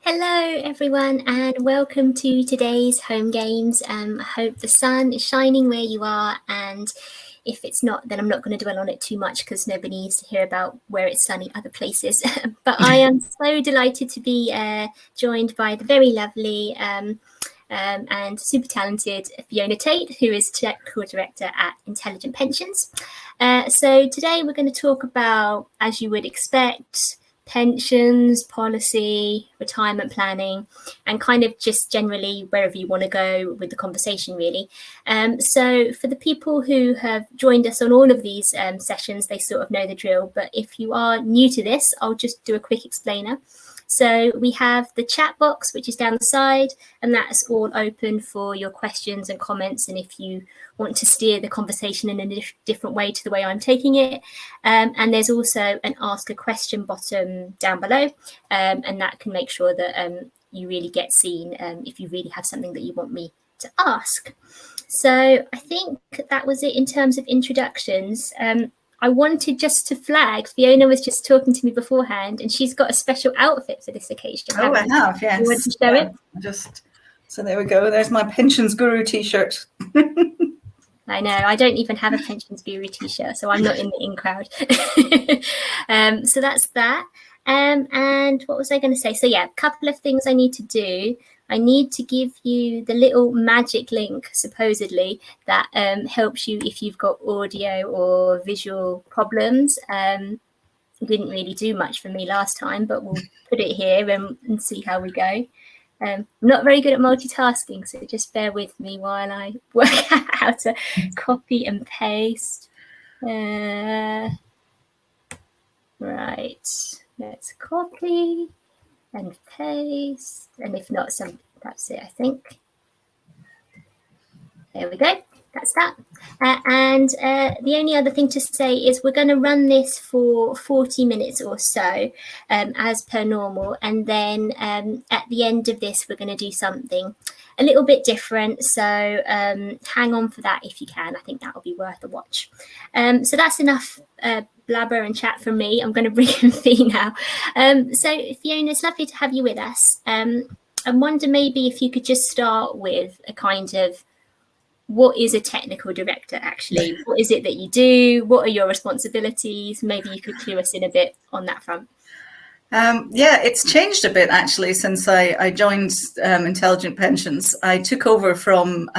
Hello everyone and welcome to today's home games. I hope the sun is shining where you are, and if it's not, then I'm not going to dwell on it too much because nobody needs to hear about where it's sunny other places. But I am so delighted to be joined by the very lovely and super talented Fiona Tait, who is Technical Director at Intelligent Pensions. So today we're going to talk about, as you would expect, pensions, policy, retirement planning, and kind of just generally wherever you want to go with the conversation, really. So for the people who have joined us on all of these sessions, they sort of know the drill. But if you are new to this, I'll just do a quick explainer. So we have the chat box, which is down the side, and that's all open for your questions and comments. And if you want to steer the conversation in a different way to the way I'm taking it. And there's also an ask a question bottom down below, and that can make sure that you really get seen if you really have something that you want me to ask. So I think that was it in terms of introductions. I wanted just to flag, Fiona was just talking to me beforehand, and she's got a special outfit for this occasion. Oh, I have, yes. You want to show it? So there we go. There's my Pensions Guru t-shirt. I know, I don't even have a Pensions Guru t-shirt, so I'm not in the in crowd. So that's that. And what was I going to say? So yeah, a couple of things I need to do. I need to give you the little magic link, supposedly, that helps you if you've got audio or visual problems. It didn't really do much for me last time, but we'll put it here and see how we go. I'm not very good at multitasking, so just bear with me while I work out how to copy and paste. Right, let's copy and paste, and if not, that's it, I think. There we go. That's that. And the only other thing to say is we're going to run this for 40 minutes or so, as per normal. And then at the end of this, we're going to do something a little bit different. So hang on for that if you can. I think that will be worth a watch. So that's enough blabber and chat from me. I'm going to bring in Fee now. So Fiona, it's lovely to have you with us. I wonder maybe if you could just start with a kind of, what is a technical director actually? What is it that you do? What are your responsibilities? Maybe you could clue us in a bit on that front. Yeah, it's changed a bit actually since I joined Intelligent Pensions. I took over from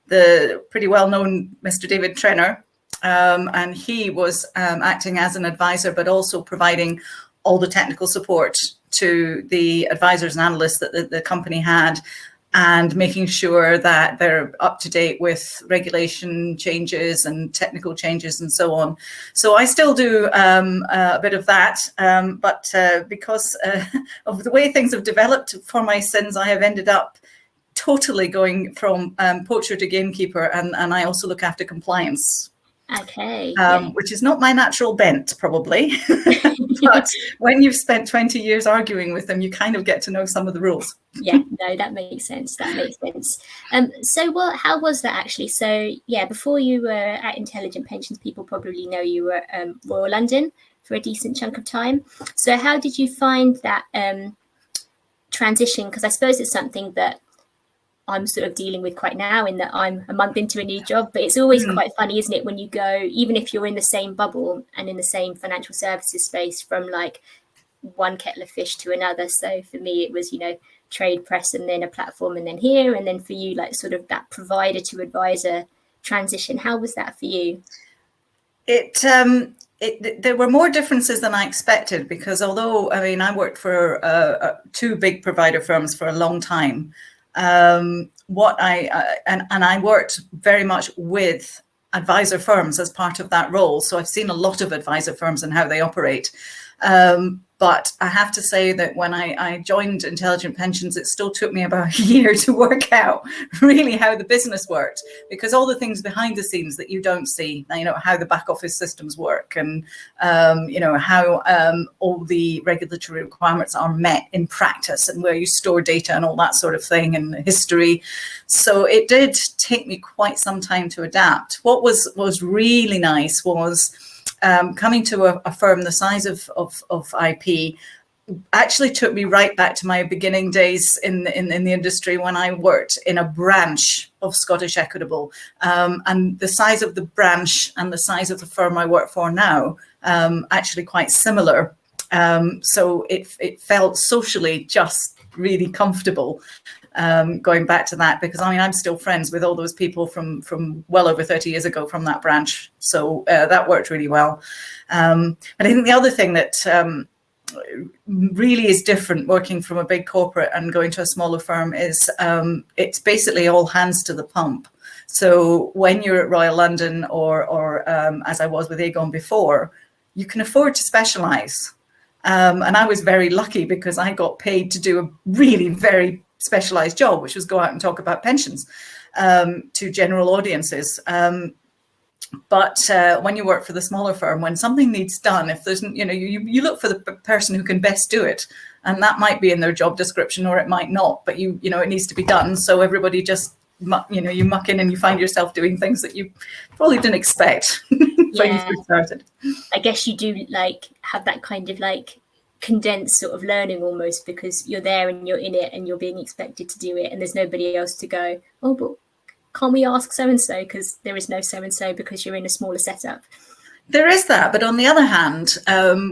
the pretty well-known Mr. David Trenner, and he was acting as an advisor, but also providing all the technical support to the advisors and analysts that the company had, and making sure that they're up to date with regulation changes and technical changes and so on. So I still do a bit of that, but because of the way things have developed for my sins, I have ended up totally going from poacher to gamekeeper, and I also look after compliance. Okay. Which is not my natural bent, probably. But when you've spent 20 years arguing with them, you kind of get to know some of the rules. Yeah, no, that makes sense. That makes sense. So how was that actually? So yeah, before you were at Intelligent Pensions, people probably know you were Royal London for a decent chunk of time. So how did you find that transition? Because I suppose it's something that I'm sort of dealing with quite now, in that I'm a month into a new job, but it's always quite funny, isn't it, when you go, even if you're in the same bubble and in the same financial services space, from like one kettle of fish to another. So for me, it was, trade press and then a platform and then here. And then for you, like sort of that provider to advisor transition. How was that for you? There were more differences than I expected, because although, I worked for two big provider firms for a long time, I worked very much with advisor firms as part of that role. So I've seen a lot of advisor firms and how they operate. But I have to say that when I joined Intelligent Pensions, it still took me about a year to work out really how the business worked, because all the things behind the scenes that you don't see, how the back office systems work, and, how all the regulatory requirements are met in practice, and where you store data and all that sort of thing, and history. So it did take me quite some time to adapt. What was really nice was coming to a firm the size of IP, actually took me right back to my beginning days in the industry when I worked in a branch of Scottish Equitable. And the size of the branch and the size of the firm I work for now, actually quite similar. So it felt socially just really comfortable. Going back to that, because I mean, I'm still friends with all those people from well over 30 years ago from that branch. So that worked really well. But I think the other thing that really is different working from a big corporate and going to a smaller firm is it's basically all hands to the pump. So when you're at Royal London or as I was with Aegon before, you can afford to specialize. And I was very lucky because I got paid to do a really very specialized job, which was go out and talk about pensions to general audiences. But when you work for the smaller firm, when something needs done, if there's, you look for the person who can best do it, and that might be in their job description or it might not, but it needs to be done. So everybody just, you muck in and you find yourself doing things that you probably didn't expect when you first started. I guess you do have that kind of condensed sort of learning almost, because you're there and you're in it and you're being expected to do it, and there's nobody else to go, oh, but can't we ask so-and-so? Because there is no so-and-so because you're in a smaller setup. There is that. But on the other hand,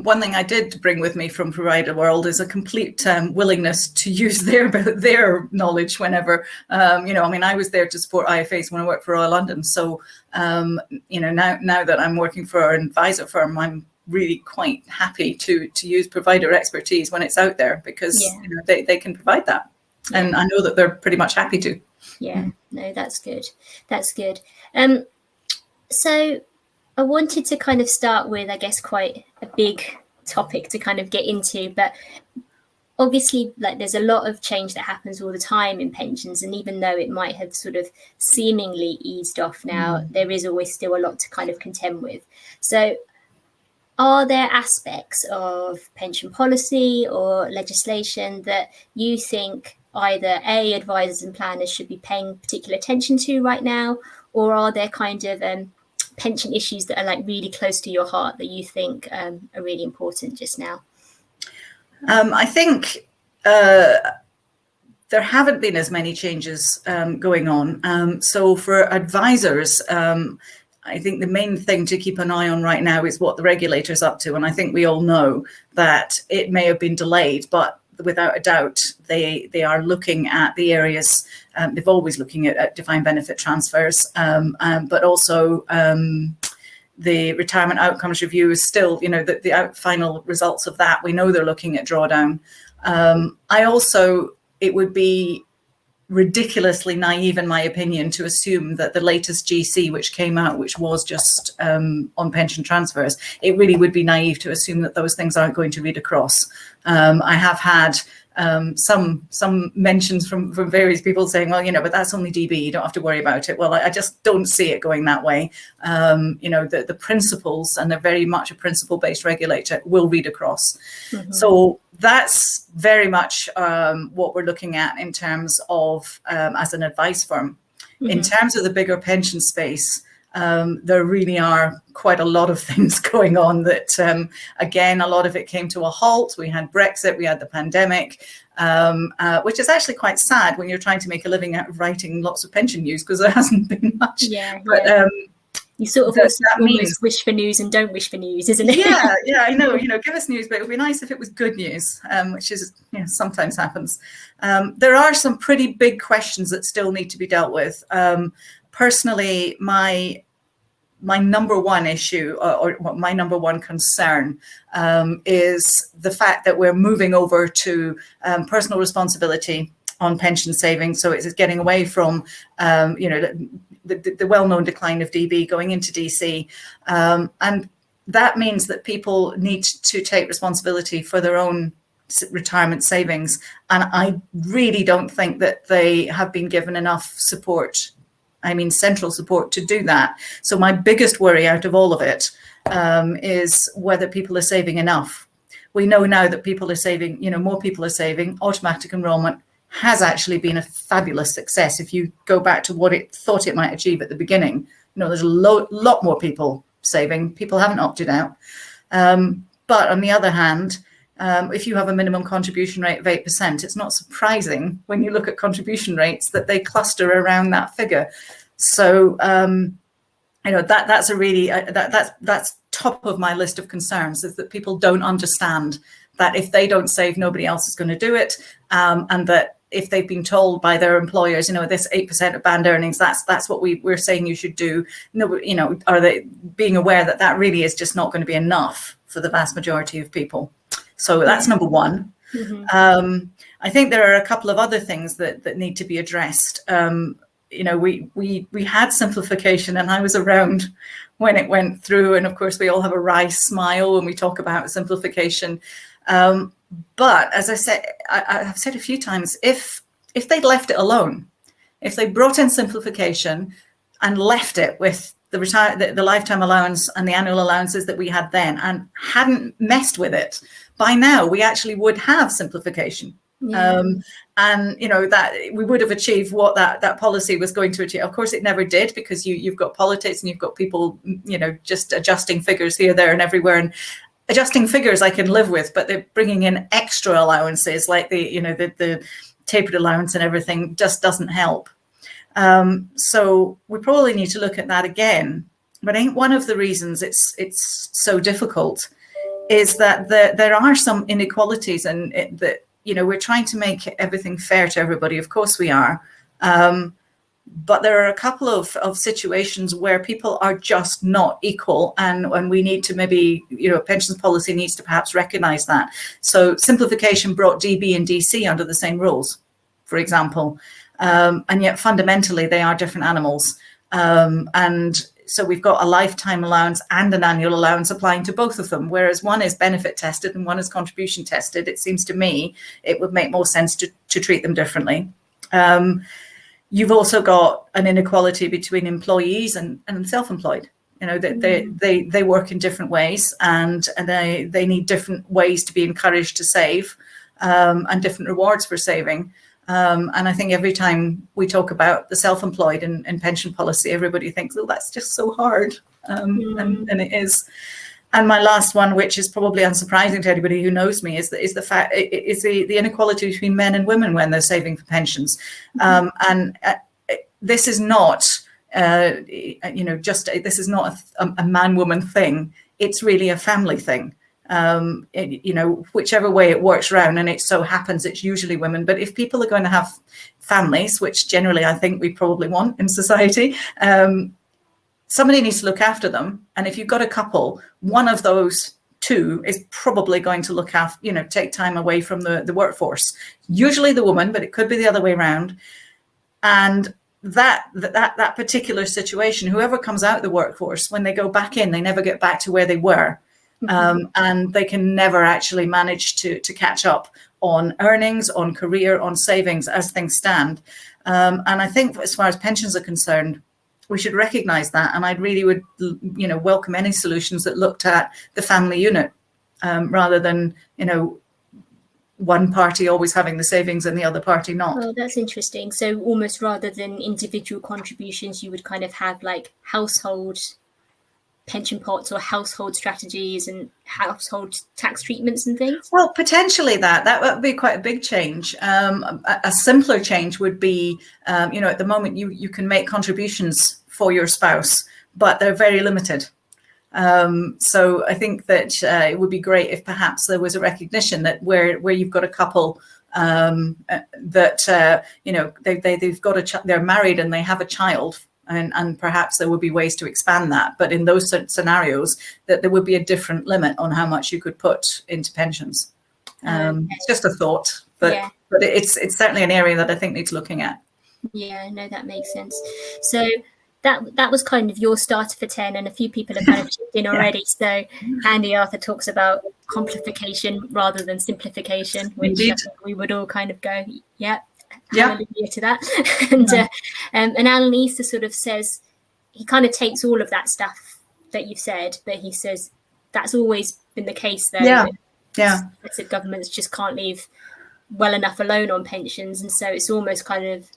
one thing I did bring with me from provider world is a complete willingness to use their knowledge whenever, I was there to support IFAs when I worked for Royal London. So, now that I'm working for an advisor firm, I'm really quite happy to use provider expertise when it's out there, because they can provide that. Yeah. And I know that they're pretty much happy to. Yeah, no, that's good. That's good. So I wanted to kind of start with, I guess, quite a big topic to kind of get into, but obviously there's a lot of change that happens all the time in pensions, and even though it might have sort of seemingly eased off now, there is always still a lot to kind of contend with. So are there aspects of pension policy or legislation that you think either advisors and planners should be paying particular attention to right now, or are there kind of pension issues that are really close to your heart that you think are really important just now? I think there haven't been as many changes going on. So for advisors, I think the main thing to keep an eye on right now is what the regulator's up to. And I think we all know that it may have been delayed, but without a doubt, they are looking at the areas, they've always looking at defined benefit transfers, but also the retirement outcomes review is still, the final results of that. We know they're looking at drawdown. It would be ridiculously naive, in my opinion, to assume that the latest GC which came out, which was just on pension transfers, it really would be naive to assume that those things aren't going to read across. I have had some mentions from various people saying, well, but that's only DB, you don't have to worry about it. Well, I just don't see it going that way. The principles, and they're very much a principle-based regulator, will read across. Mm-hmm. So that's very much what we're looking at in terms of as an advice firm. Mm-hmm. In terms of the bigger pension space, there really are quite a lot of things going on that, again, a lot of it came to a halt. We had Brexit, we had the pandemic, which is actually quite sad when you're trying to make a living out of writing lots of pension news, because there hasn't been much. Yeah, but, you sort of almost wish for news and don't wish for news, isn't it? Yeah, I know. Give us news, but it would be nice if it was good news, which is, sometimes happens. There are some pretty big questions that still need to be dealt with. Personally, my number one issue or my number one concern is the fact that we're moving over to personal responsibility on pension savings. So it's getting away from, the well-known decline of DB going into DC. And that means that people need to take responsibility for their own retirement savings. And I really don't think that they have been given enough support, central support, to do that. So my biggest worry out of all of it is whether people are saving enough. We know now that people are saving, more people are saving. Automatic enrollment has actually been a fabulous success. If you go back to what it thought it might achieve at the beginning, there's a lot more people saving. People haven't opted out. But on the other hand, If you have a minimum contribution rate of 8%, it's not surprising when you look at contribution rates that they cluster around that figure. So, that's a really, that's top of my list of concerns, is that people don't understand that if they don't save, nobody else is going to do it. And that if they've been told by their employers, this 8% of band earnings, that's what we're saying you should do. No, are they being aware that that really is just not going to be enough for the vast majority of people? So that's number one. Mm-hmm. I think there are a couple of other things that need to be addressed. We had simplification, and I was around when it went through, and of course we all have a wry smile when we talk about simplification. But as I said, I've said a few times, if they'd left it alone, if they brought in simplification and left it with the lifetime allowance and the annual allowances that we had then, and hadn't messed with it, by now we actually would have simplification. Yeah. And that we would have achieved what that policy was going to achieve. Of course, it never did, because you've got politics and you've got people, just adjusting figures here, there, and everywhere. And adjusting figures I can live with, but they're bringing in extra allowances like the tapered allowance and everything just doesn't help. So we probably need to look at that again. But I think one of the reasons it's so difficult is that there are some inequalities, and that we're trying to make everything fair to everybody. Of course we are. But there are a couple of situations where people are just not equal, and we need to maybe, pensions policy needs to perhaps recognise that. So simplification brought DB and DC under the same rules, for example, and yet fundamentally they are different animals. And so we've got a lifetime allowance and an annual allowance applying to both of them, whereas one is benefit tested and one is contribution tested. It seems to me it would make more sense to treat them differently. You've also got an inequality between employees and self-employed. They work in different ways, and they need different ways to be encouraged to save, and different rewards for saving. And I think every time we talk about the self-employed and pension policy, everybody thinks, oh, that's just so hard. And it is. And my last one, which is probably unsurprising to anybody who knows me, is the inequality between men and women when they're saving for pensions. This is not, this is not a man-woman thing. It's really a family thing. Whichever way it works around, and it so happens it's usually women. But if people are going to have families, which generally I think we probably want in society, somebody needs to look after them. And if you've got a couple, one of those two is probably going to look after, take time away from the workforce. Usually the woman, but it could be the other way around. And that particular situation, whoever comes out of the workforce, when they go back in, they never get back to where they were. And they can never actually manage to catch up on earnings, on career, on savings as things stand. And I think as far as pensions are concerned, we should recognise that. And I really would, welcome any solutions that looked at the family unit, rather than, one party always having the savings and the other party not. Oh, that's interesting. So almost rather than individual contributions, you would kind of have like household pension pots or household strategies and household tax treatments and things? Well, potentially that would be quite a big change. A simpler change would be, at the moment you can make contributions for your spouse, but they're very limited. So I think that it would be great if perhaps there was a recognition that where you've got a couple that they've got they're married and they have a child. And perhaps there would be ways to expand that. But in those scenarios, that there would be a different limit on how much you could put into pensions. It's just a thought, but it's certainly an area that I think needs looking at. Yeah, no, that makes sense. So that was kind of your starter for 10, and a few people have kind of chipped in already. So Andy Arthur talks about complification rather than simplification, which I think we would all kind of go, hallelujah to that. And Alan Easter sort of says, he kind of takes all of that stuff that you've said, but he says that's always been the case though. Progressive governments just can't leave well enough alone on pensions, and so it's almost kind of,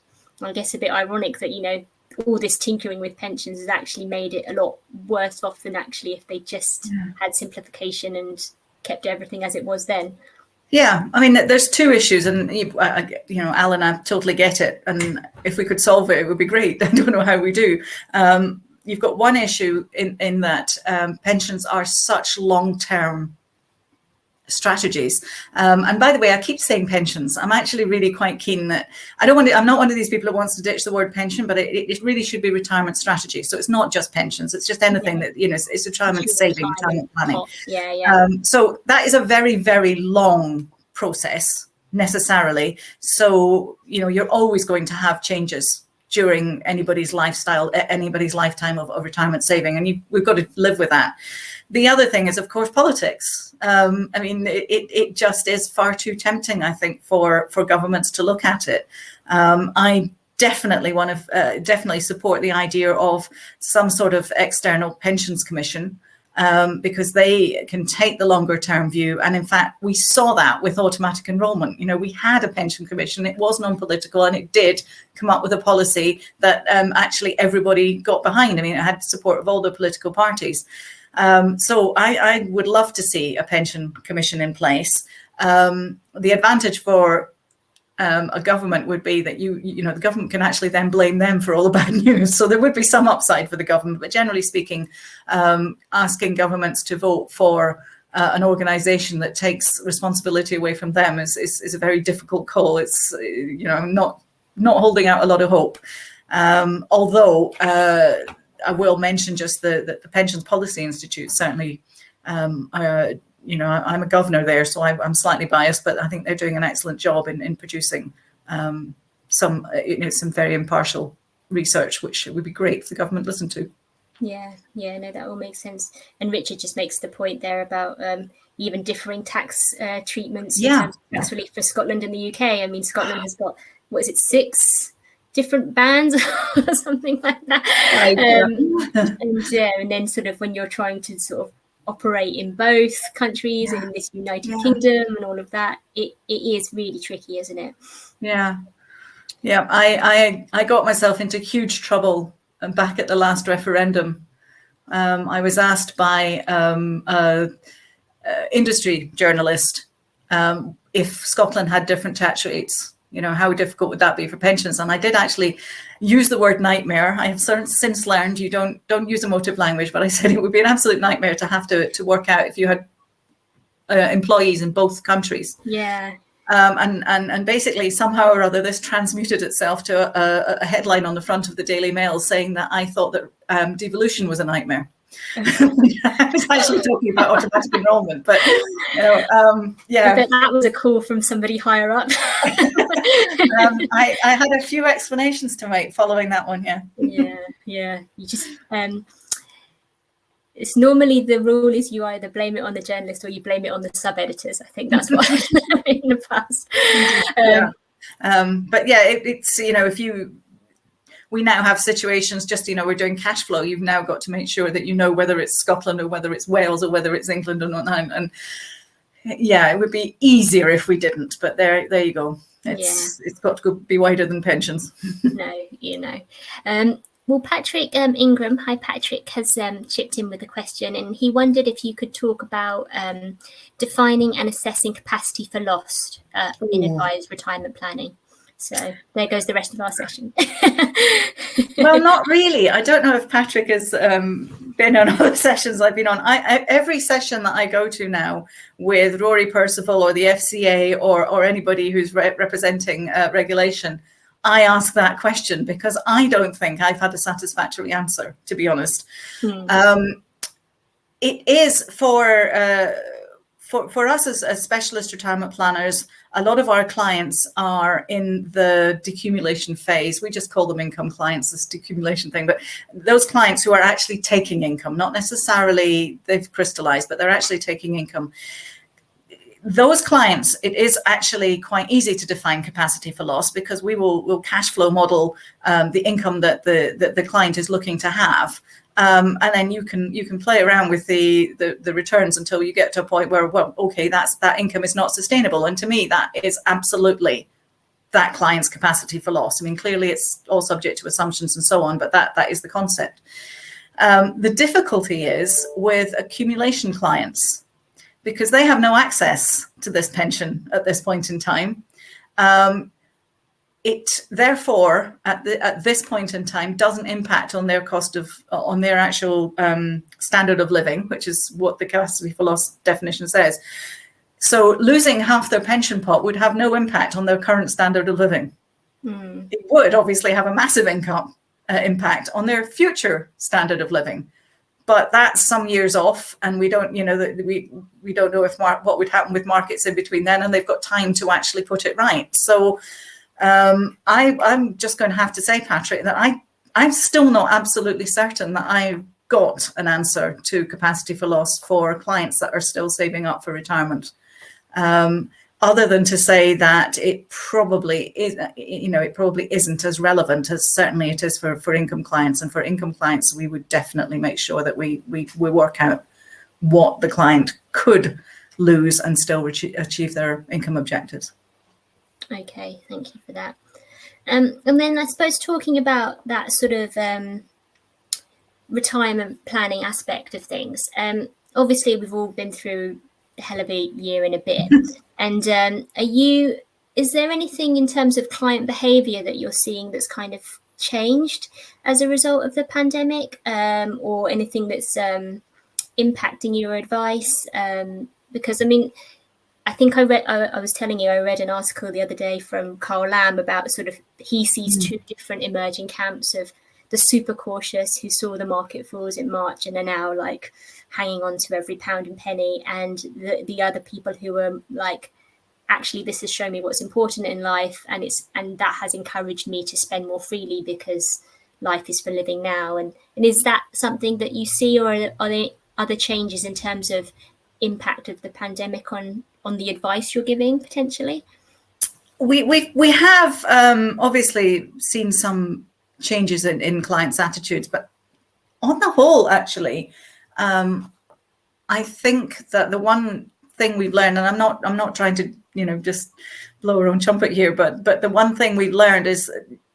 I guess, a bit ironic that all this tinkering with pensions has actually made it a lot worse off than actually if they just had simplification and kept everything as it was then. Yeah, I mean, there's two issues, and Alan, I totally get it. And if we could solve it, it would be great. I don't know how we do. You've got one issue in that pensions are such long-term strategies. And by the way, I keep saying pensions. I'm actually really quite keen that I'm not one of these people that wants to ditch the word pension, but it really should be retirement strategy. So it's not just pensions. It's just anything that, it's retirement saving, retirement planning. So that is a very, very long process necessarily. So, you're always going to have changes during anybody's lifetime of retirement saving. And we've got to live with that. The other thing is, of course, politics. It just is far too tempting, I think, for governments to look at it. I definitely want to definitely support the idea of some sort of external pensions commission, because they can take the longer term view. And in fact, we saw that with automatic enrolment. We had a pension commission. It was non-political, and it did come up with a policy that actually everybody got behind. It had support of all the political parties. So I would love to see a pension commission in place. The advantage for a government would be that the government can actually then blame them for all the bad news. So there would be some upside for the government, but generally speaking, asking governments to vote for an organisation that takes responsibility away from them is a very difficult call. It's I'm not holding out a lot of hope, although. I will mention just the Pensions Policy Institute. Certainly, I'm a governor there, so I'm slightly biased, but I think they're doing an excellent job in producing some very impartial research, which would be great if the government listened to. Yeah, no, that all makes sense. And Richard just makes the point there about even differing tax treatments in terms of tax relief for Scotland and the UK. Scotland has got, 6 different bands or something like that. And then sort of when you're trying to sort of operate in both countries and in this United Kingdom and all of that, it is really tricky, isn't it? Yeah. I got myself into huge trouble back at the last referendum. I was asked by an industry journalist if Scotland had different tax rates. How difficult would that be for pensions? And I did actually use the word nightmare. I have since learned you don't use emotive language, but I said it would be an absolute nightmare to have to work out if you had employees in both countries. Yeah. And basically somehow or other this transmuted itself to a headline on the front of the Daily Mail saying that I thought that devolution was a nightmare. I was actually talking about automatic enrolment, but I bet that was a call from somebody higher up. I had a few explanations to make following that one. You just it's normally the rule is you either blame it on the journalist or you blame it on the sub editors. I think that's what I've learned in the past. But it's if we now have situations, we're doing cash flow. You've now got to make sure that whether it's Scotland or whether it's Wales or whether it's England or not. And it would be easier if we didn't. But there you go. It's got to be wider than pensions. No. Well, Patrick Ingram, hi Patrick, has chipped in with a question, and he wondered if you could talk about defining and assessing capacity for loss in advised retirement planning. So there goes the rest of our session. Well, not really. I don't know if Patrick has been on other sessions I've been on. Every session that I go to now with Rory Percival or the FCA or anybody who's representing regulation, I ask that question because I don't think I've had a satisfactory answer, to be honest. It is for us as specialist retirement planners, a lot of our clients are in the decumulation phase. We just call them income clients, this decumulation thing. But those clients who are actually taking income, not necessarily they've crystallized, but they're actually taking income. Those clients, it is actually quite easy to define capacity for loss because we'll cash flow model the income that the client is looking to have. And then you can play around with the returns until you get to a point where, well, okay, that income is not sustainable. And to me, that is absolutely that client's capacity for loss. I mean, clearly it's all subject to assumptions and so on, but that is the concept. The difficulty is with accumulation clients, because they have no access to this pension at this point in time. It therefore, at this point in time, doesn't impact on their on their actual standard of living, which is what the capacity for loss definition says. So losing half their pension pot would have no impact on their current standard of living. It would obviously have a massive impact on their future standard of living, but that's some years off, and we don't, we don't know what would happen with markets in between then, and they've got time to actually put it right. So I'm just going to have to say, Patrick, that I'm still not absolutely certain that I've got an answer to capacity for loss for clients that are still saving up for retirement. Other than to say that it probably is, it probably isn't as relevant as certainly it is for income clients. And for income clients, we would definitely make sure that we work out what the client could lose and still achieve their income objectives. Okay, thank you for that. And then I suppose talking about that sort of retirement planning aspect of things, obviously we've all been through a hell of a year and a bit. And is there anything in terms of client behavior that you're seeing that's kind of changed as a result of the pandemic, or anything that's impacting your advice? Because I mean, I think I was telling you, I read an article the other day from Carl Lamb about sort of, he sees two different emerging camps of the super cautious who saw the market falls in March and are now like hanging on to every pound and penny, and the other people who are like, actually this has shown me what's important in life, and that has encouraged me to spend more freely because life is for living now. And is that something that you see, or are there other changes in terms of impact of the pandemic on the advice you're giving potentially? We have obviously seen some changes in clients' attitudes, but on the whole, actually, I think that the one thing we've learned, and I'm not trying to just blow our own trumpet here, but the one thing we've learned is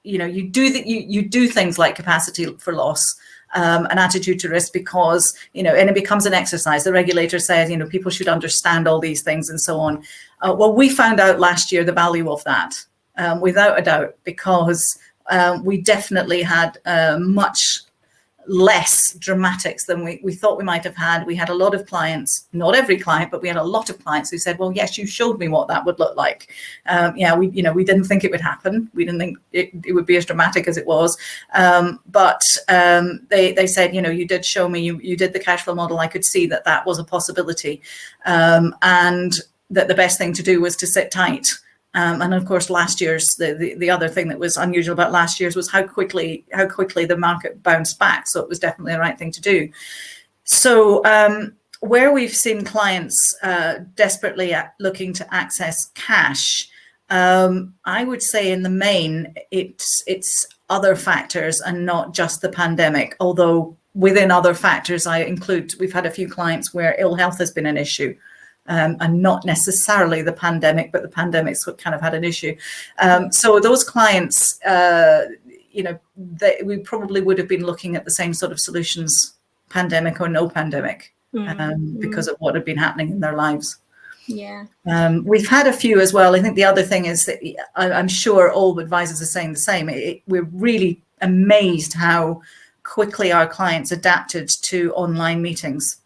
you do things like capacity for loss, an attitude to risk, because and it becomes an exercise. The regulator says people should understand all these things and so on. Well, we found out last year the value of that, without a doubt, because we definitely had much less dramatics than we thought we might have had. We had a lot of clients, not every client, but we had a lot of clients who said, well, yes, you showed me what that would look like. We didn't think it would happen. We didn't think it would be as dramatic as it was. But they said, you did show me, you did the cash flow model. I could see that was a possibility. And that the best thing to do was to sit tight. And of course, last year's the other thing that was unusual about last year's was how quickly the market bounced back. So it was definitely the right thing to do. So where we've seen clients desperately looking to access cash, I would say in the main it's other factors and not just the pandemic. Although within other factors, we've had a few clients where ill health has been an issue. And not necessarily the pandemic, but the pandemic's what kind of had an issue. So those clients, we probably would have been looking at the same sort of solutions, pandemic or no pandemic, because of what had been happening in their lives. Yeah. We've had a few as well. I think the other thing is that I'm sure all advisors are saying the same. We're really amazed how quickly our clients adapted to online meetings.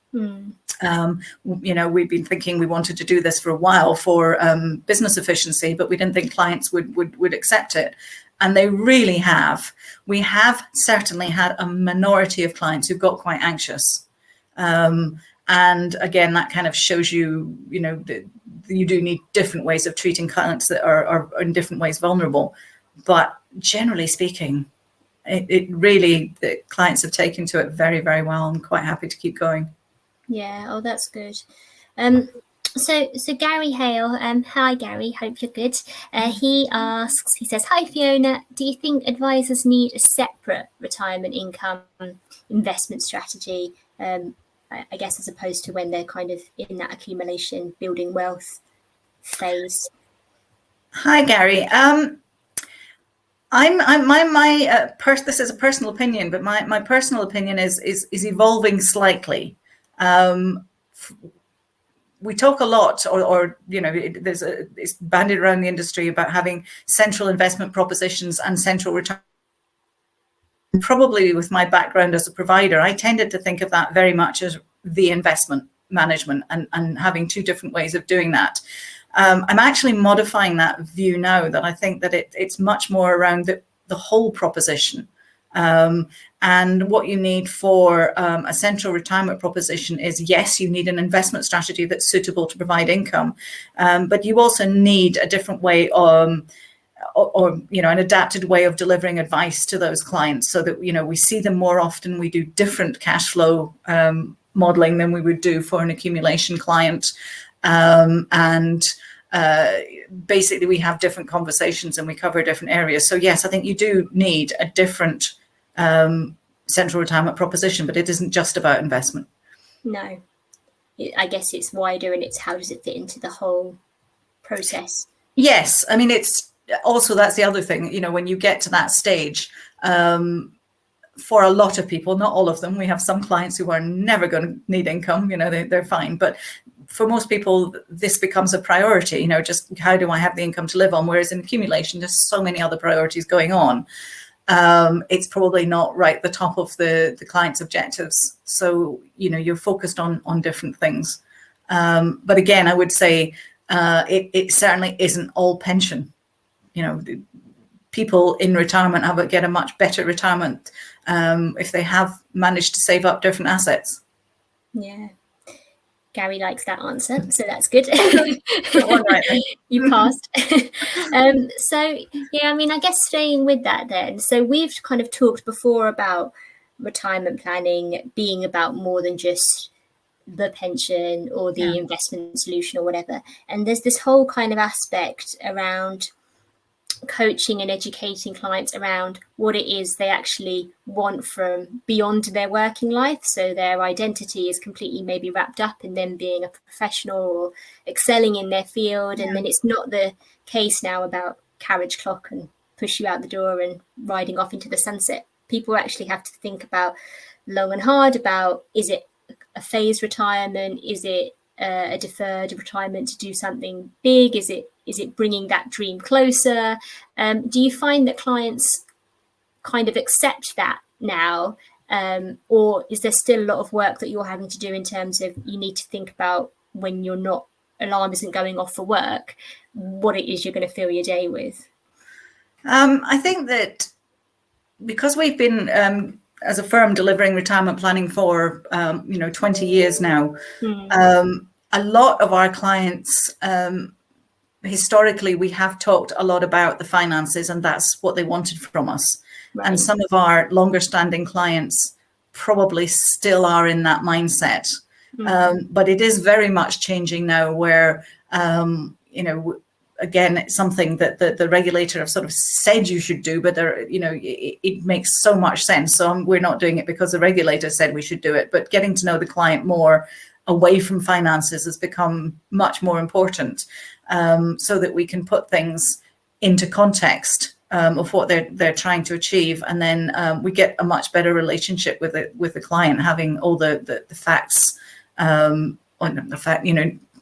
We've been thinking we wanted to do this for a while for business efficiency, but we didn't think clients would accept it. And they really have. We have certainly had a minority of clients who've got quite anxious. And again, that kind of shows you, that you do need different ways of treating clients that are in different ways vulnerable. But generally speaking, it really, the clients have taken to it very, very well. I'm quite happy to keep going. Yeah, oh, that's good. So Gary Hale, hi Gary, hope you're good. He says, hi Fiona, do you think advisors need a separate retirement income investment strategy, I guess, as opposed to when they're kind of in that accumulation, building wealth phase? Hi Gary. This is a personal opinion, but my personal opinion is evolving slightly. we talk a lot, or it's bandied around the industry about having central investment propositions and central return. Probably with my background as a provider, I tended to think of that very much as the investment management and having two different ways of doing that. I'm actually modifying that view now, that I think that it's much more around the whole proposition. And what you need for a central retirement proposition is, yes, you need an investment strategy that's suitable to provide income, but you also need a different way or an adapted way of delivering advice to those clients, so that we see them more often. We do different cash flow modeling than we would do for an accumulation client, and basically we have different conversations and we cover different areas. So yes, I think you do need a different central retirement proposition, but it isn't just about investment. No, I guess it's wider, and it's how does it fit into the whole process? Yes, I mean, it's also, that's the other thing, when you get to that stage, for a lot of people, not all of them, we have some clients who are never going to need income, they're fine, but for most people this becomes a priority, just how do I have the income to live on? Whereas in accumulation, there's so many other priorities going on. It's probably not right at the top of the client's objectives. So, you're focused on different things. But again, I would say it certainly isn't all pension. People in retirement get a much better retirement if they have managed to save up different assets. Yeah. Gary likes that answer, so that's good. Right, you passed. So yeah, I mean, I guess staying with that then. So we've kind of talked before about retirement planning being about more than just the pension or the investment solution or whatever. And there's this whole kind of aspect around coaching and educating clients around what it is they actually want from beyond their working life. So their identity is completely maybe wrapped up in them being a professional or excelling in their field. And then it's not the case now about carriage clock and push you out the door and riding off into the sunset. People actually have to think about long and hard about, is it a phased retirement? Is it a deferred retirement to do something big? Is it bringing that dream closer? Do you find that clients kind of accept that now? Or is there still a lot of work that you're having to do in terms of you need to think about when alarm isn't going off for work, what it is you're going to fill your day with? I think that because we've been, as a firm, delivering retirement planning for 20 years now, a lot of our clients, historically, we have talked a lot about the finances, and that's what they wanted from us. Right. And some of our longer standing clients probably still are in that mindset. But it is very much changing now, where, again, it's something that the regulator have sort of said you should do, but it makes so much sense. So we're not doing it because the regulator said we should do it, but getting to know the client more away from finances has become much more important, so that we can put things into context of what they're trying to achieve, and then we get a much better relationship with the client, having all the facts,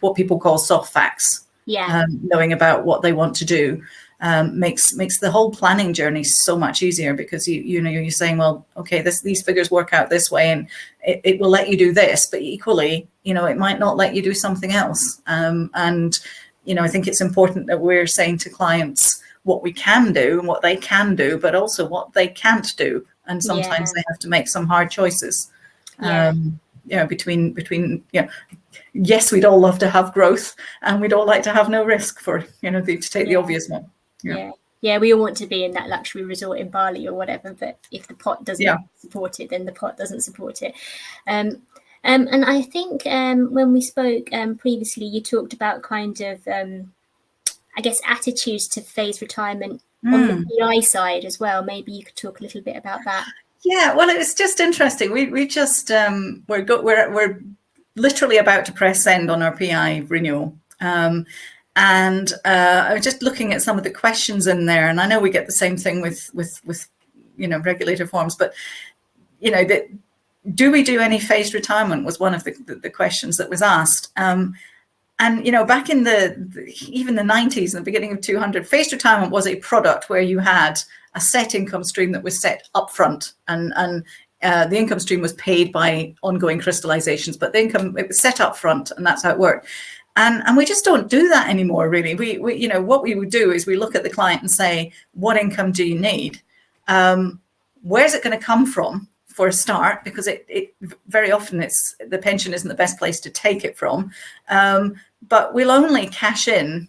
what people call soft facts. Knowing about what they want to do makes the whole planning journey so much easier, because you're saying, well, okay, these figures work out this way, and it will let you do this, but equally, it might not let you do something else. And I think it's important that we're saying to clients what we can do and what they can do, but also what they can't do. And sometimes they have to make some hard choices. Between yes, we'd all love to have growth, and we'd all like to have no risk, for to take the obvious one. Yeah, we all want to be in that luxury resort in Bali or whatever, but if the pot doesn't support it, then the pot doesn't support it. And I think when we spoke previously, you talked about kind of I guess attitudes to phased retirement on the PI side as well. Maybe you could talk a little bit about that. Yeah, well, it was just interesting. We just we're literally about to press send on our PI renewal, and I was just looking at some of the questions in there, and I know we get the same thing with regulator forms, but do we do any phased retirement was one of the questions that was asked, and And, back in even the 90s and the beginning of 200, phased retirement was a product where you had a set income stream that was set up front, and the income stream was paid by ongoing crystallizations, but the income, it was set up front, and that's how it worked. And we just don't do that anymore, really. We what we would do is we look at the client and say, what income do you need? Where's it going to come from? For a start, because it very often the pension isn't the best place to take it from, but we'll only cash in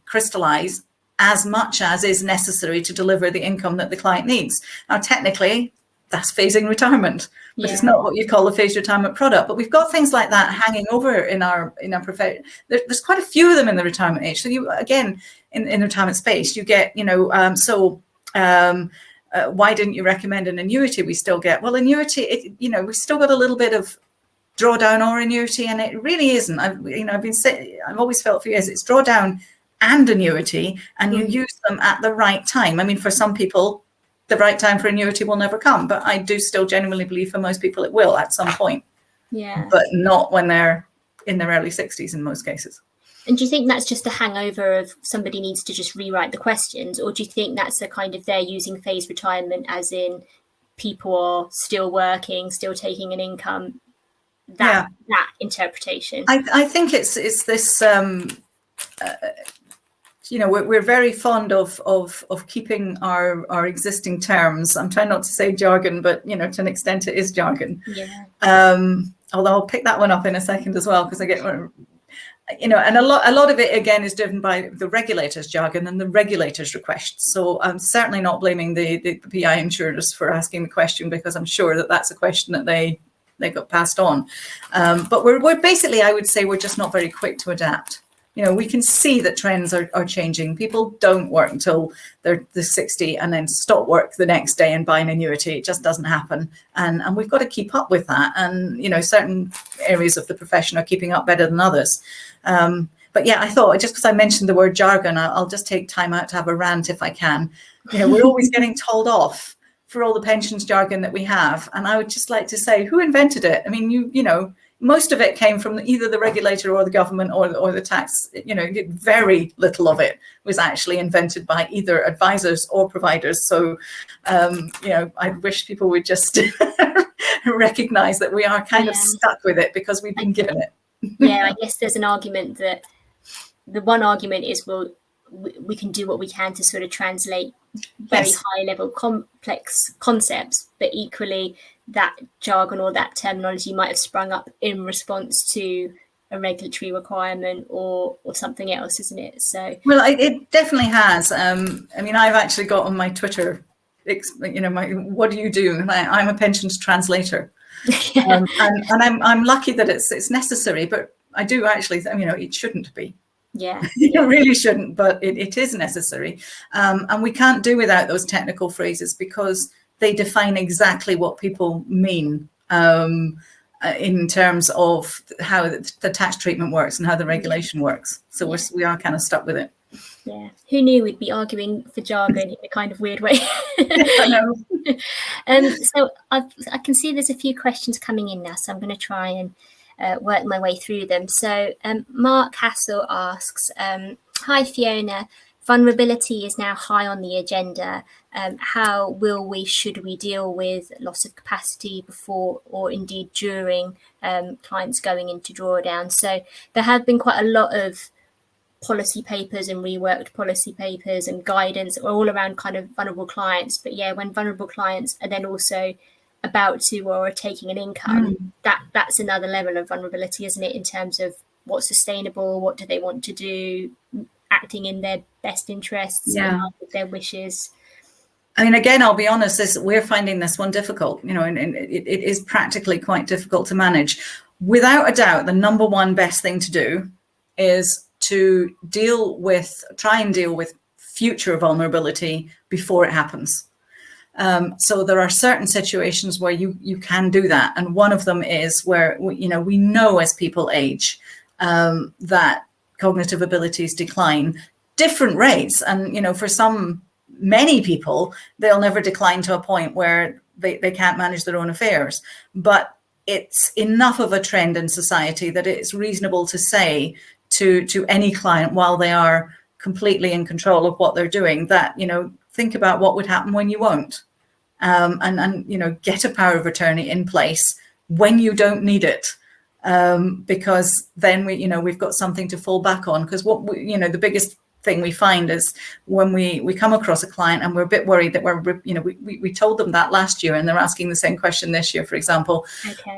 crystallize as much as is necessary to deliver the income that the client needs. Now, technically, that's phasing retirement, but it's not what you call a phased retirement product. But we've got things like that hanging over in our profession. There's quite a few of them in the retirement age. So you, again, in the retirement space, you get why didn't you recommend an annuity? We still get, well, annuity, we still got a little bit of drawdown or annuity, and it really isn't. I've always felt for years it's drawdown and annuity, and you use them at the right time. I mean, for some people, the right time for annuity will never come, but I do still genuinely believe for most people it will at some point. Yeah. But not when they're in their early 60s in most cases. And do you think that's just a hangover of somebody needs to just rewrite the questions? Or do you think that's a kind of they're using phased retirement as in people are still working, still taking an income? That interpretation. I think it's this, we're very fond of keeping our existing terms. I'm trying not to say jargon, but, to an extent it is jargon. Yeah. Although I'll pick that one up in a second as well, because I get... and a lot of it again is driven by the regulator's jargon and the regulator's requests. So I'm certainly not blaming the PI insurers for asking the question, because I'm sure that that's a question that they got passed on. But we're basically, I would say, we're just not very quick to adapt. We can see that trends are changing. People don't work until they're 60 and then stop work the next day and buy an annuity. It just doesn't happen. And we've got to keep up with that. And, certain areas of the profession are keeping up better than others. But yeah, I thought, just because I mentioned the word jargon, I'll just take time out to have a rant if I can. We're always getting told off for all the pensions jargon that we have. And I would just like to say, who invented it? I mean, most of it came from either the regulator or the government or the tax. Very little of it was actually invented by either advisors or providers. So, I wish people would just recognize that we are kind of stuck with it because we've been given it. Yeah, I guess there's an argument that the one argument is, well, we can do what we can to sort of translate very high level complex concepts, but equally that jargon or that terminology might have sprung up in response to a regulatory requirement or something else, isn't it? So well, it definitely has. I've actually got on my Twitter, what do you do? And I'm a pensions translator. And I'm lucky that it's necessary, but I do actually it shouldn't be. It really shouldn't, but it is necessary, and we can't do without those technical phrases because they define exactly what people mean in terms of how the tax treatment works and how the regulation works. So we are kind of stuck with it. Yeah, who knew we'd be arguing for jargon in a kind of weird way. I know. So I can see there's a few questions coming in now, so I'm going to try and work my way through them. So Mark Hassel asks, hi Fiona, vulnerability is now high on the agenda. How should we deal with loss of capacity before or indeed during clients going into drawdown? So there have been quite a lot of policy papers and reworked policy papers and guidance all around kind of vulnerable clients. But yeah, when vulnerable clients are then also about to or are taking an income, that's another level of vulnerability, isn't it, in terms of what's sustainable, what do they want to do, acting in their best interests, with their wishes. I mean, again, I'll be honest, we're finding this one difficult, and it is practically quite difficult to manage. Without a doubt, the number one best thing to do is to try and deal with future vulnerability before it happens. So there are certain situations where you can do that. And one of them is where, we know as people age that cognitive abilities decline, different rates. And, for many people, they'll never decline to a point where they can't manage their own affairs. But it's enough of a trend in society that it's reasonable to say to any client while they are completely in control of what they're doing, that, think about what would happen when you won't. And get a power of attorney in place when you don't need it, because then we've got something to fall back on. Because the biggest thing we find is when we come across a client and we're a bit worried that we told them that last year and they're asking the same question this year, for example. Okay.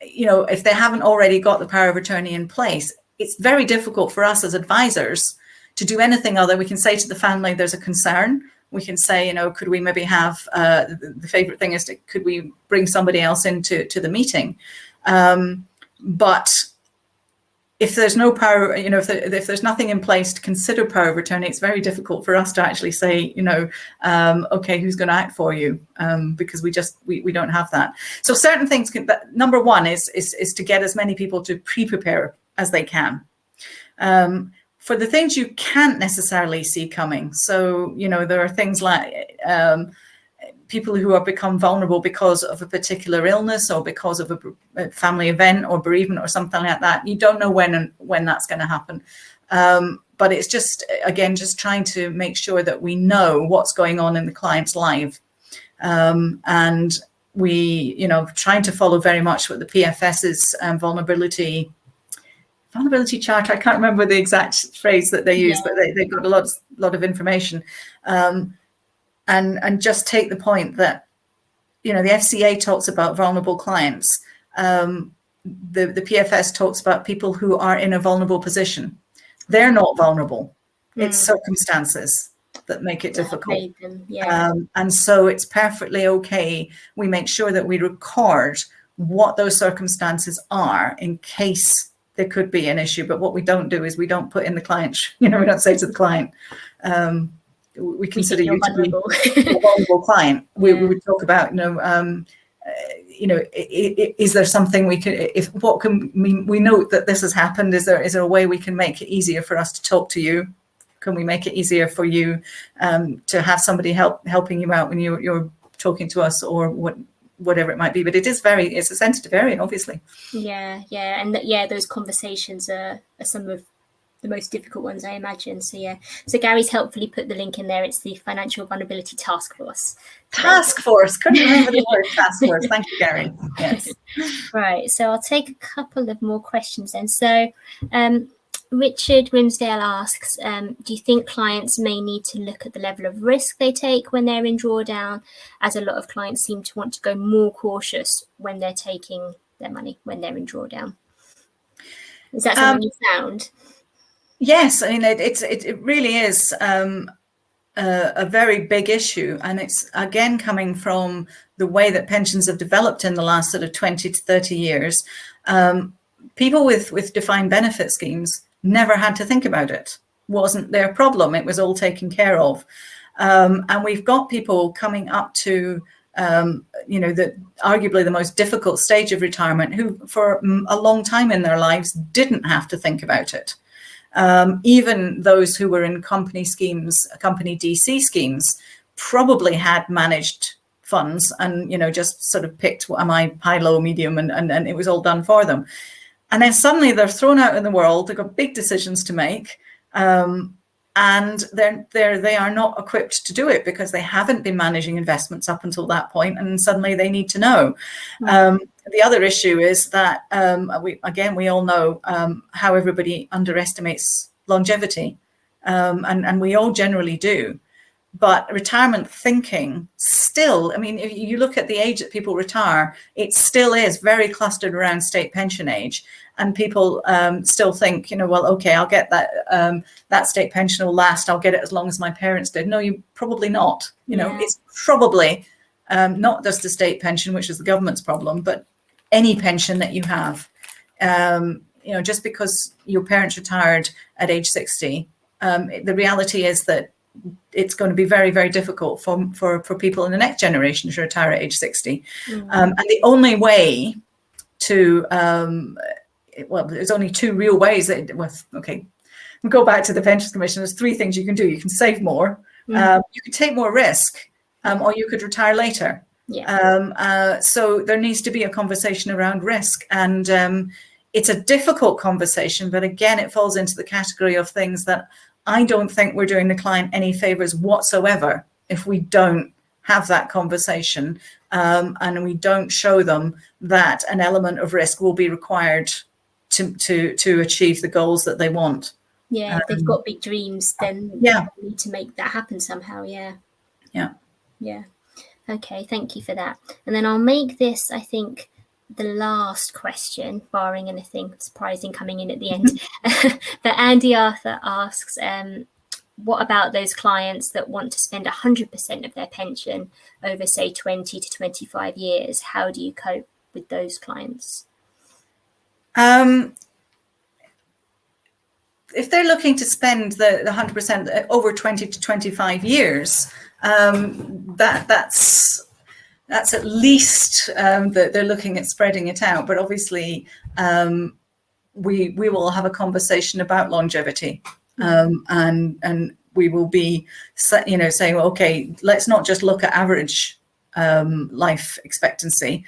If they haven't already got the power of attorney in place, it's very difficult for us as advisors to do anything other. We can say to the family, there's a concern. We can say, could we maybe have, the favorite thing is could we bring somebody else into the meeting? But if there's no power, if there's nothing in place to consider power of attorney, it's very difficult for us to actually say, okay, who's going to act for you? Because we don't have that. So certain things number one is to get as many people to pre-prepare as they can. For the things you can't necessarily see coming. So, there are things like people who have become vulnerable because of a particular illness or because of a family event or bereavement or something like that. You don't know when that's going to happen. But it's just trying to make sure that we know what's going on in the client's life. And we, trying to follow very much what the PFS's vulnerability chart. I can't remember the exact phrase that they use, but they've got a lot of information. And just take the point that, the FCA talks about vulnerable clients. The PFS talks about people who are in a vulnerable position. They're not vulnerable. It's circumstances that make it difficult. And so it's perfectly okay. We make sure that we record what those circumstances are in case there could be an issue. But what we don't do is we don't put in the client, we don't say to the client, we consider you to be a vulnerable client. We would talk about, is there something we can, we know that this has happened. Is there a way we can make it easier for us to talk to you? Can we make it easier for you to have somebody helping you out when you're talking to us, or whatever it might be? But it's a sensitive area, obviously. And those conversations are some of the most difficult ones, I imagine. So Gary's helpfully put the link in there. It's the Financial Vulnerability Task Force. Couldn't remember the word task force. Thank you, Gary. Yes. Right, so I'll take a couple of more questions then. So Richard Grimsdale asks, do you think clients may need to look at the level of risk they take when they're in drawdown, as a lot of clients seem to want to go more cautious when they're taking their money when they're in drawdown? Is that something you found? Yes, I mean, it really is a very big issue. And it's, again, coming from the way that pensions have developed in the last sort of 20 to 30 years. People with defined benefit schemes never had to think about it. Wasn't their problem. It was all taken care of. And we've got people coming up to, arguably the most difficult stage of retirement, who for a long time in their lives didn't have to think about it. Even those who were in company DC schemes probably had managed funds and, just sort of picked, what am I, high, low, medium, and it was all done for them. And then suddenly they're thrown out in the world. They've got big decisions to make. And they are not equipped to do it because they haven't been managing investments up until that point, and suddenly they need to know. The other issue is that we all know how everybody underestimates longevity, and we all generally do. But retirement thinking still, I mean, if you look at the age that people retire, it still is very clustered around state pension age. And people still think, well, okay, I'll get that state pension will last. I'll get it as long as my parents did. No, you probably not. It's probably not just the state pension, which is the government's problem, but any pension that you have. Just because your parents retired at age 60, the reality is that it's going to be very, very difficult for people in the next generation to retire at age 60. And the only way to, there's only two real ways we'll go back to the Pensions Commission. There's three things you can do. You can save more, you can take more risk, or you could retire later. So there needs to be a conversation around risk. And, it's a difficult conversation, but again, it falls into the category of things that I don't think we're doing the client any favors whatsoever if we don't have that conversation, and we don't show them that an element of risk will be required to achieve the goals that they want. Yeah, if they've got big dreams, then yeah, they need to make that happen somehow. Yeah. Okay, thank you for that. And then I'll make this, I think, the last question, barring anything surprising coming in at the end. But Andy Arthur asks, what about those clients that want to spend 100% of their pension over, say, 20 to 25 years? How do you cope with those clients? If they're looking to spend the 100% over 20 to 25 years, that's at least that they're looking at spreading it out. But obviously, we will have a conversation about longevity, and we will be, saying, okay, let's not just look at average life expectancy.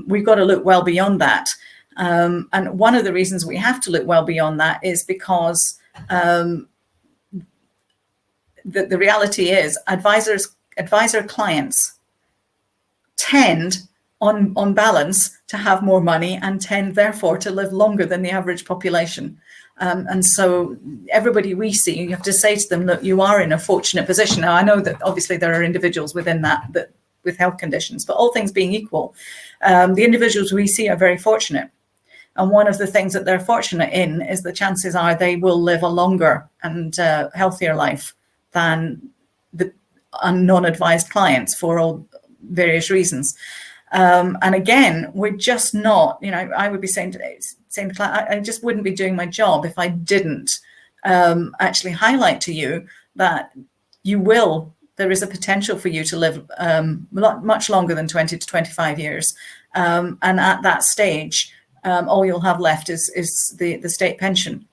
We've got to look well beyond that. And one of the reasons we have to look well beyond that is because the reality is advisor clients tend on balance to have more money and tend therefore to live longer than the average population. And so everybody we see, you have to say to them, look, you are in a fortunate position. Now, I know that obviously there are individuals within that with health conditions, but all things being equal, the individuals we see are very fortunate. And one of the things that they're fortunate in is the chances are they will live a longer and healthier life than the non-advised clients for all various reasons. And again, we're just not, I would be saying to the client, I just wouldn't be doing my job if I didn't actually highlight to you that there is a potential for you to live much longer than 20 to 25 years. And at that stage, all you'll have left is the state pension.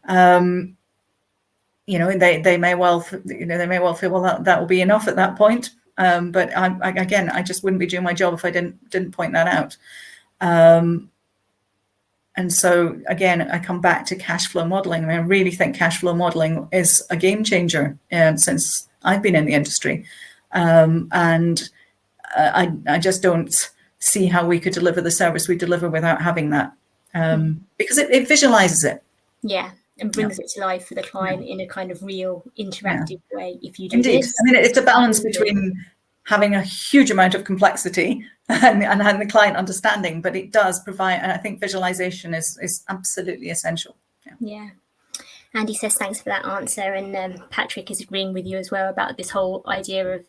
They may well feel, well, that will be enough at that point. But I just wouldn't be doing my job if I didn't point that out. And so again, I come back to cash flow modeling. I really think cash flow modeling is a game changer since I've been in the industry, and I just don't see how we could deliver the service we deliver without having that, because it visualizes it. Yeah, and brings it to life for the client in a kind of real interactive way. If you do Indeed. this, It's a balance between having a huge amount of complexity and having the client understanding, but it does provide, and I think visualization is absolutely essential. Yeah. Andy says thanks for that answer, and Patrick is agreeing with you as well about this whole idea of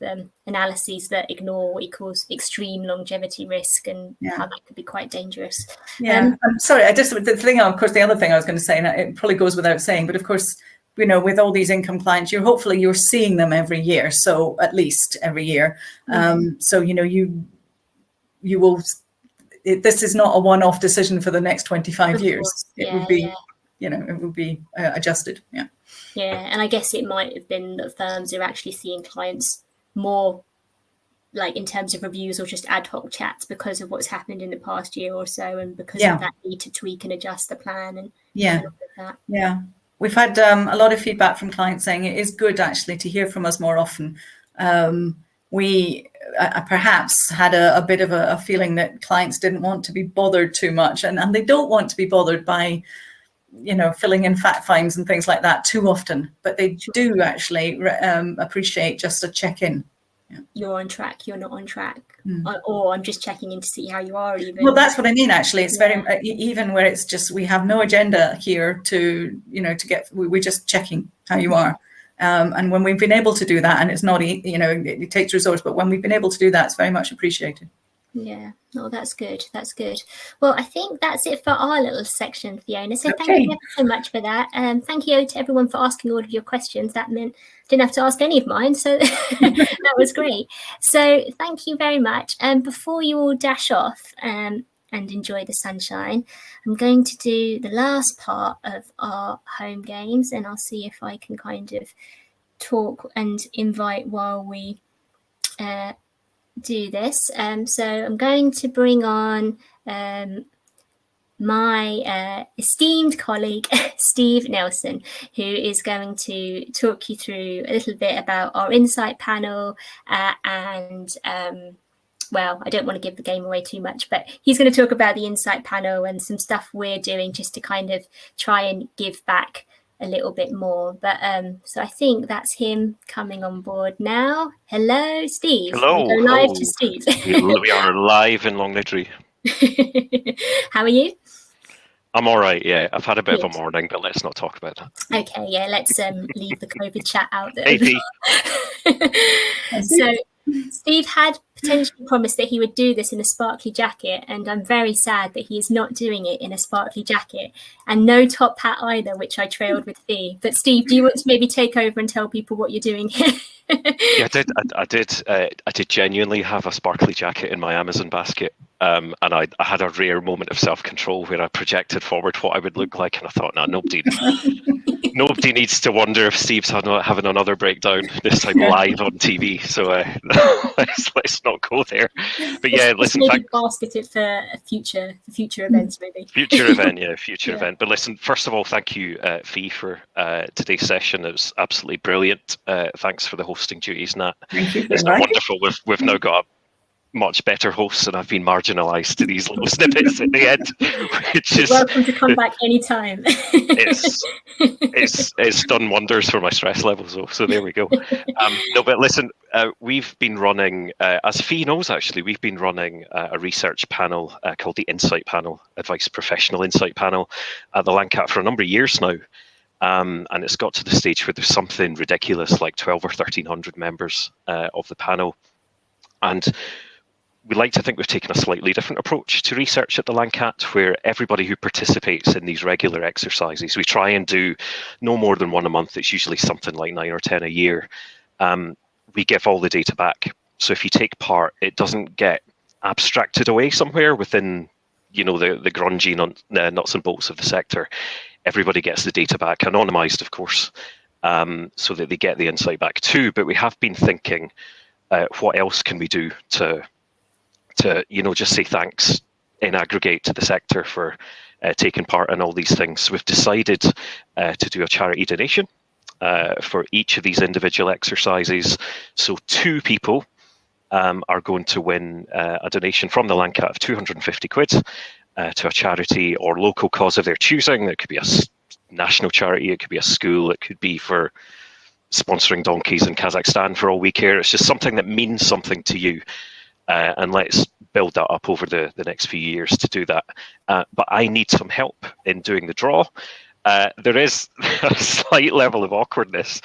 analyses that ignore what he calls extreme longevity risk, and how that could be quite dangerous. I'm sorry, the other thing I was going to say, and it probably goes without saying, but of course, with all these income clients, you're seeing them every year, so at least every year. So you will. This is not a one-off decision for the next 25 years. It would be. It would be adjusted. Yeah, and I guess it might have been that firms are actually seeing clients more, like in terms of reviews or just ad hoc chats, because of what's happened in the past year or so, and because of that need to tweak and adjust the plan and all of that. Yeah, we've had a lot of feedback from clients saying it is good actually to hear from us more often. We perhaps had a bit of a feeling that clients didn't want to be bothered too much, and they don't want to be bothered by filling in fact finds and things like that too often, but they do actually appreciate just a check-in. You're on track, you're not on track, or I'm just checking in to see how you are. Even well, that's what I mean. Actually, it's very even where it's just we have no agenda here to we're just checking how you are, and when we've been able to do that, and it's not it takes resource, but when we've been able to do that, it's very much appreciated. Yeah, that's good. Well, I think that's it for our little section, Fiona. So thank you ever so much for that. Thank you to everyone for asking all of your questions. That meant I didn't have to ask any of mine, so that was great. So thank you very much. Before you all dash off and enjoy the sunshine, I'm going to do the last part of our home games, and I'll see if I can kind of talk and invite while we do this. So I'm going to bring on my esteemed colleague, Steve Nelson, who is going to talk you through a little bit about our insight panel and well, I don't want to give the game away too much, but he's going to talk about the insight panel and some stuff we're doing just to kind of try and give back a little bit more. But so I think that's him coming on board now. Hello, Steve. Hello. We go live to Steve. We are live in Longniddry. How are you? I'm all right, yeah. I've had a bit of a morning, but let's not talk about that. Okay, yeah, let's leave the COVID chat out there. Hey, So Steve had potentially promised that he would do this in a sparkly jacket, and I'm very sad that he is not doing it in a sparkly jacket and no top hat either, which I trailed with Fee. But Steve, do you want to maybe take over and tell people what you're doing here? Yeah, I did genuinely have a sparkly jacket in my Amazon basket, and I had a rare moment of self-control where I projected forward what I would look like, and I thought, no, nobody needs to wonder if Steve's having another breakdown this time live on TV. So let's not go there. But yeah, listen, maybe basket it for future events, maybe. Future event. But listen, first of all, thank you, Fee, for today's session. It was absolutely brilliant. Thanks for the hosting duties, Nat. Thank you. It's been wonderful. We've now got a much better hosts, and I've been marginalised to these little snippets at the end, which is welcome to come back anytime. It's done wonders for my stress levels, though. So there we go. No, but listen, we've been running, as Fee knows, actually, we've been running a research panel called the Insight Panel, Advice Professional Insight Panel, at the LANCAT for a number of years now. And it's got to the stage where there's something ridiculous like 12 or 1,300 members of the panel. And we like to think we've taken a slightly different approach to research at the LANCAT, where everybody who participates in these regular exercises, we try and do no more than one a month. It's usually something like 9 or 10 a year. We give all the data back. So if you take part, it doesn't get abstracted away somewhere within, the grungy nuts and bolts of the sector. Everybody gets the data back, anonymized, of course, so that they get the insight back too. But we have been thinking, what else can we do to just say thanks in aggregate to the sector for taking part in all these things. So we've decided to do a charity donation for each of these individual exercises. So 2 people are going to win a donation from the LANCAT of 250 quid to a charity or local cause of their choosing. It could be a national charity, it could be a school, it could be for sponsoring donkeys in Kazakhstan for all we care. It's just something that means something to you. And let's build that up over the next few years to do that. But I need some help in doing the draw. There is a slight level of awkwardness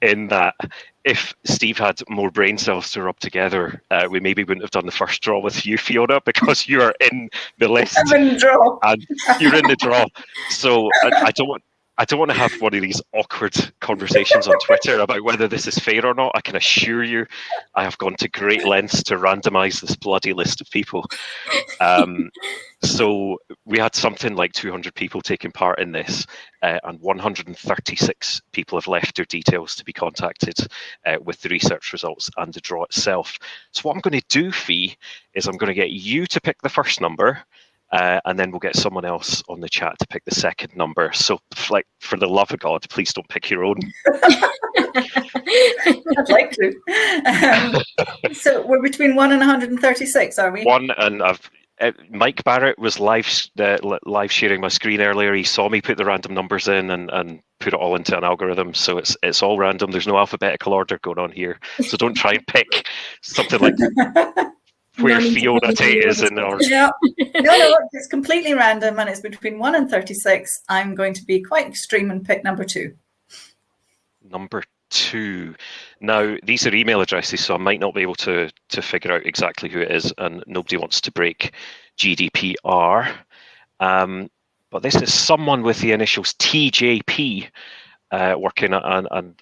in that if Steve had more brain cells to rub together, we maybe wouldn't have done the first draw with you, Fiona, because you are in the list. I'm in the draw. And you're in the draw. So I don't want to have one of these awkward conversations on Twitter about whether this is fair or not. I can assure you I have gone to great lengths to randomise this bloody list of people. So we had something like 200 people taking part in this, and 136 people have left their details to be contacted with the research results and the draw itself. So what I'm going to do, Fee, is I'm going to get you to pick the first number, and then we'll get someone else on the chat to pick the second number. So, for the love of God, please don't pick your own. I'd like to. So we're between 1 and 136, are we? 1, and Mike Barrett was live sharing my screen earlier. He saw me put the random numbers in and put it all into an algorithm. So it's all random. There's no alphabetical order going on here. So don't try and pick something like where Fiona Tait is in ours. No, it's completely random, and it's between 1 and 36. I'm going to be quite extreme and pick number 2. Number 2. Now, these are email addresses, so I might not be able to figure out exactly who it is, and nobody wants to break GDPR. But this is someone with the initials TJP working at an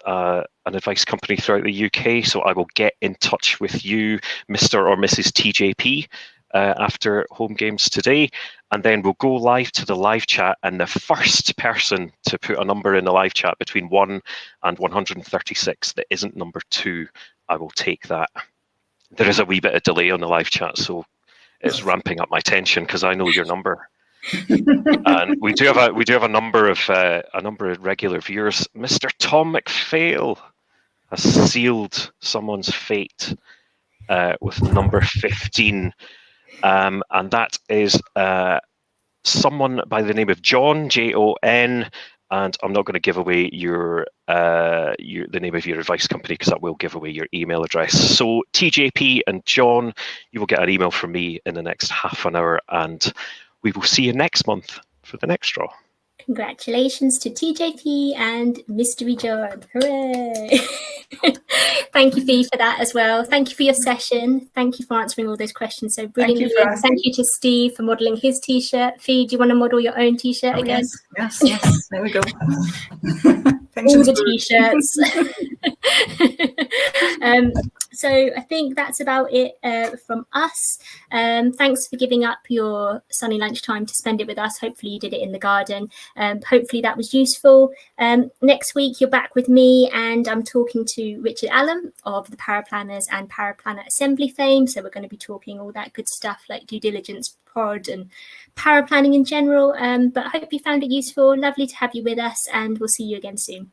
advice company throughout the UK. So I will get in touch with you, Mr. or Mrs. TJP, after HomeGames today, and then we'll go live to the live chat, and the first person to put a number in the live chat between 1 and 136 that isn't number 2, I will take that. There is a wee bit of delay on the live chat, so it's ramping up my tension because I know your number. And we do have a number of regular viewers. Mr. Tom McPhail has sealed someone's fate with number 15, and that is someone by the name of John, Jon, and I'm not going to give away the name of your advice company because that will give away your email address. So TJP and John, you will get an email from me in the next half an hour, and we will see you next month for the next draw. Congratulations to TJP and Mystery John. Hooray! Thank you, Fee, for that as well. Thank you for your session. Thank you for answering all those questions so brilliantly. Thank you to Steve for modelling his T-shirt. Fee, do you want to model your own T-shirt again? Yes. There we go. All the T-shirts. So I think that's about it from us. Thanks for giving up your sunny lunchtime to spend it with us. Hopefully you did it in the garden. Hopefully that was useful. Next week you're back with me, and I'm talking to Richard Allen of the Paraplanners and Paraplanner Assembly fame. So we're going to be talking all that good stuff like due diligence, pod, and paraplanning in general. But I hope you found it useful. Lovely to have you with us, and we'll see you again soon.